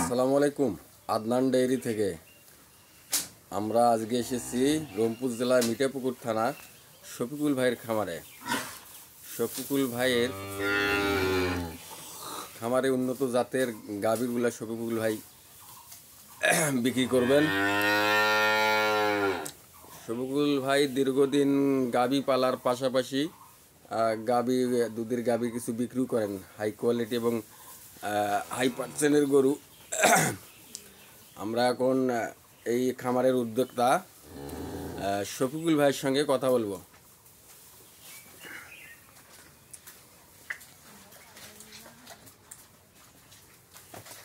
আসসালামু আলাইকুম। আদনান ডেইরি থেকে আমরা আজকে এসেছি রংপুর জেলার মিঠাপুকুর থানা শফিকুল ভাইয়ের খামারে। শফিকুল ভাইয়ের খামারে উন্নত জাতের গাভীরগুলা শফিকুল ভাই বিক্রি করবেন। শফিকুল ভাই দীর্ঘদিন গাভী পালার পাশাপাশি দুধের গাভী কিছু বিক্রিও করেন, হাই কোয়ালিটি এবং হাই পার্সেন্টের গরু। আমরা এখন এই খামারের উদ্যোক্তা শফিকুল ভাইয়ের সঙ্গে কথা বলবো।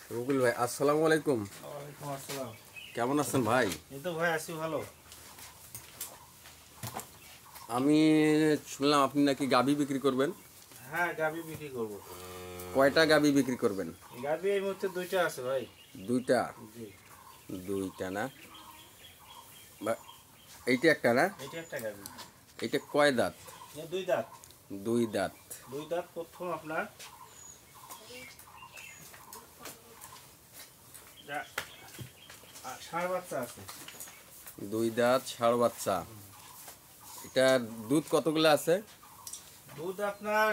শফিকুল ভাই, আসসালামু আলাইকুম। ওয়ালাইকুম আসসালাম। কেমন আছেন ভাই? এই তো ভাই আছি ভালো। আমি শুনলাম আপনি নাকি গাভী বিক্রি করবেন। হ্যাঁ, গাভী বিক্রি করব। কয়টা গাভী বিক্রি করবেন? গাভী এই মুহূর্তে দুইটা আছে ভাই। দুইটা? জি। দুইটা না, এইটা একটা না? এটা একটা গাভী। এইটা কয় দাঁত? দুই দাঁত। দুই দাঁত। দুই দাঁত প্রথম আপনার ষাঁড় বাচ্চা আছে। দুই দাঁত ষাঁড় বাচ্চা। এটা দুধ কতগুলো আছে? দুধ আপনার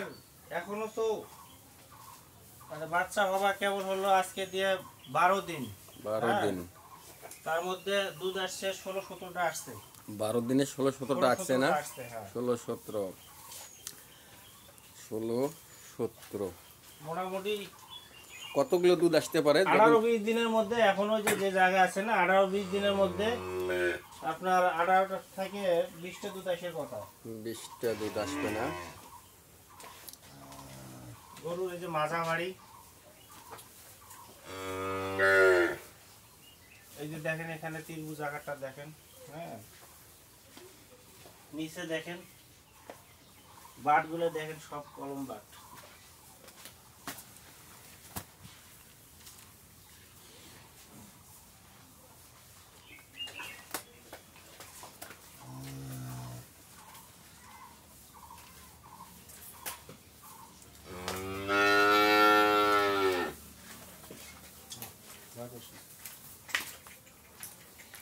এখনো তো মানে বাচ্চা হওয়া কেবল হলো আজকে দিয়ে 12 দিন। 12 দিন। তার মধ্যে দুধ আসছে 16-17টা আসছে। 12 দিনে 16-17টা আসছে না? 16-17 16-17 মোটামুটি কতগুলো দুধ আসতে পারে? 18-20 দিনের মধ্যে এখনো যে জায়গা আছে না, 18-20 দিনের মধ্যে আপনার 18টা থেকে 20টা দুধ আসার কথা। 20টা দুধ আসবে না? গরুর এই যে মাঝামারি, এই যে দেখেন এখানে ত্রিভুজ আকারটা দেখেন, হ্যাঁ, নিচে দেখেন বাটগুলো দেখেন, সব কলম বাট।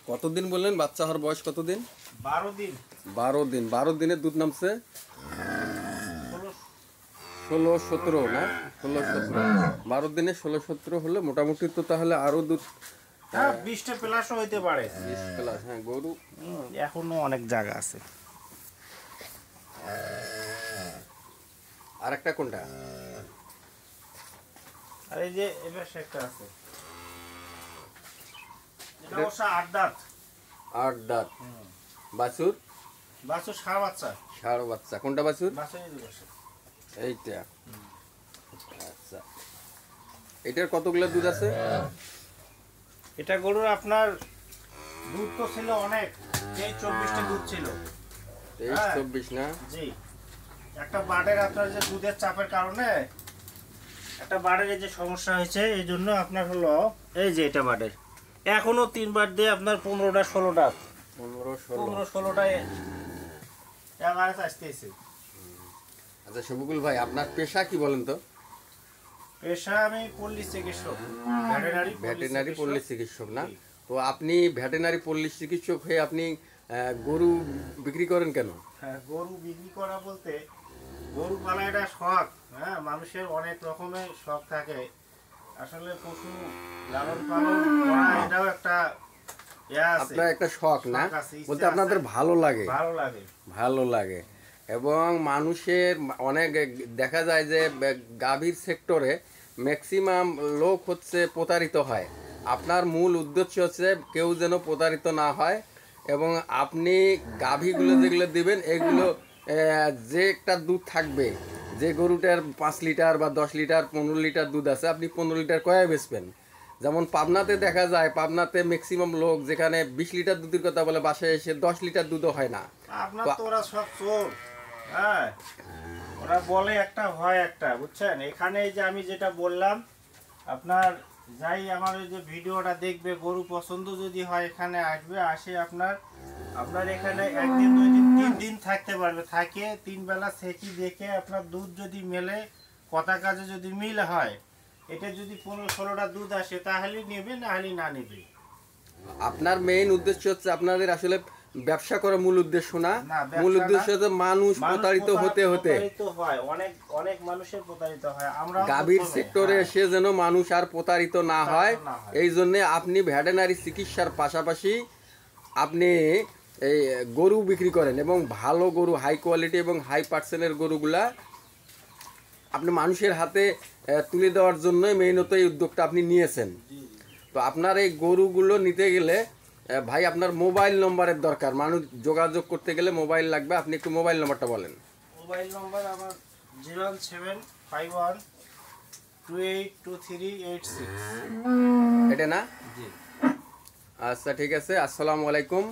কতদিন বললেন? বাচ্চা হওয়ার বয়স কতদিন? 12 দিন। 12 দিন। 12 দিনে দুধ নামছে 16-17 না? 16-17। 12 দিনে 16-17 হলে মোটামুটি তো তাহলে আরো দুধ 20টা প্লাসও হইতে পারে। 20 প্লাস। হ্যাঁ, গরু এখনো অনেক জায়গা আছে। আর একটা কোনটা? আর এই যে এবার একটা আছে, এটা অবশ্য 8 দাঁত। 8 দাঁত। বাছুর? বাছুর ষাঁড় বাচ্চা। ষাঁড় বাচ্চা। কোনটা বাছুর? বাছুর এই দুটো আছে। এইটা। আচ্ছা, এটার কতগুলো দুধ আছে? এটা গরুর আপনার দুধ তো ছিল অনেক, 23-24টা দুধ ছিল। 23-24 না? জি। একটা বাড়ের আপনার যে দুধের চাপের কারণে একটা বাড়ের এই যে সমস্যা হয়েছে, এই জন্য আপনার হলো এই যে এটা বাড়ের এখনো 3 বার দিয়ে আপনার 15-16টা 15-16টায় এভারেজ আসতেছে। আচ্ছা শফিকুল ভাই, আপনার পেশা কি বলেন তো? পেশা আমি পল্লী চিকিৎসক, ভেটেরিনারি পল্লী চিকিৎসক না? তো আপনি ভেটেরিনারি পল্লী চিকিৎসক হয়ে আপনি গরু বিক্রি করেন কেন? হ্যাঁ, গরু বিক্রি করা বলতে গরু পালা এটা শখ। হ্যাঁ, মানুষের অনেক রকমের শখ থাকে। আসলে পশু লালন পালন করা এটাও একটা আপনার একটা শখ না? বলতে আপনাদের ভালো লাগে? ভালো লাগে, ভালো লাগে। এবং মানুষের অনেক দেখা যায় যে গাভীর সেক্টরে ম্যাক্সিমাম লোক হচ্ছে প্রতারিত হয়। আপনার মূল উদ্দেশ্য হচ্ছে কেউ যেন প্রতারিত না হয়, এবং আপনি গাভীগুলো যেগুলো দিবেন এগুলো যে একটা দুধ থাকবে, যে গরুটার 5 লিটার বা 10 লিটার 15 লিটার দুধ আছে, আপনি 15 লিটার কয়ে বেচবেন। যেমন পাবনাতে দেখা যায়, পাবনাতে ম্যাক্সিমাম লোক যেখানে 20 লিটার দুধের কথা বলে, বাসায় এসে 10 লিটার দুধও হয় না। আপনার তো ওরা সব চোর। হ্যাঁ, ওরা বলে একটা হয় একটা, বুঝছেন? এখানে যে আমি যেটা বললাম, আপনার যাই আমার ওই যে ভিডিওটা দেখবে, গরু পছন্দ যদি হয় এখানে আসবে, আসে আপনার এখানে 1 দিন 2 দিন 3 দিন থাকতে পারবে, থাকে 3 বেলা সেকি দেখে আপনার দুধ যদি মেলে, কথা কাজে যদি মিল হয়, এটা যদি 15-16টা দুধ আসে তাহলে নেবে, না হলে না নেবে। আপনার মেইন উদ্দেশ্য হচ্ছে আপনাদের আসলে ব্যবসা করার মূল উদ্দেশ্য না, না, ব্যবসা মূল না। উদ্দেশ্য হচ্ছে মানুষ প্রতারিত হতে হতে প্রতারিত হয়, অনেক অনেক মানুষের প্রতারিত হয়। আমরা গাভীর সেক্টরে এসে যেন মানুষ আর প্রতারিত না হয়, প্রতারিত না হয়। এই জন্যে আপনি ভেটেরিনারি চিকিৎসার পাশাপাশি আপনি এই গরু বিক্রি করেন এবং ভালো গরু, হাই কোয়ালিটি এবং হাই পার্সেন্টের গরুগুলা আপনি মানুষের হাতে তুলে দেওয়ার জন্যই মেইনত এই উদ্যোগটা আপনি নিয়েছেন। তো আপনার এই গরুগুলো নিতে গেলে ভাই আপনার মোবাইল নম্বরের দরকার, মানুষ যোগাযোগ করতে গেলে মোবাইল লাগবে, আপনি একটু মোবাইল নম্বরটা বলেন। মোবাইল নম্বর আমার 01751282386। এটা না? জি। আচ্ছা ঠিক আছে, আসসালামু আলাইকুম।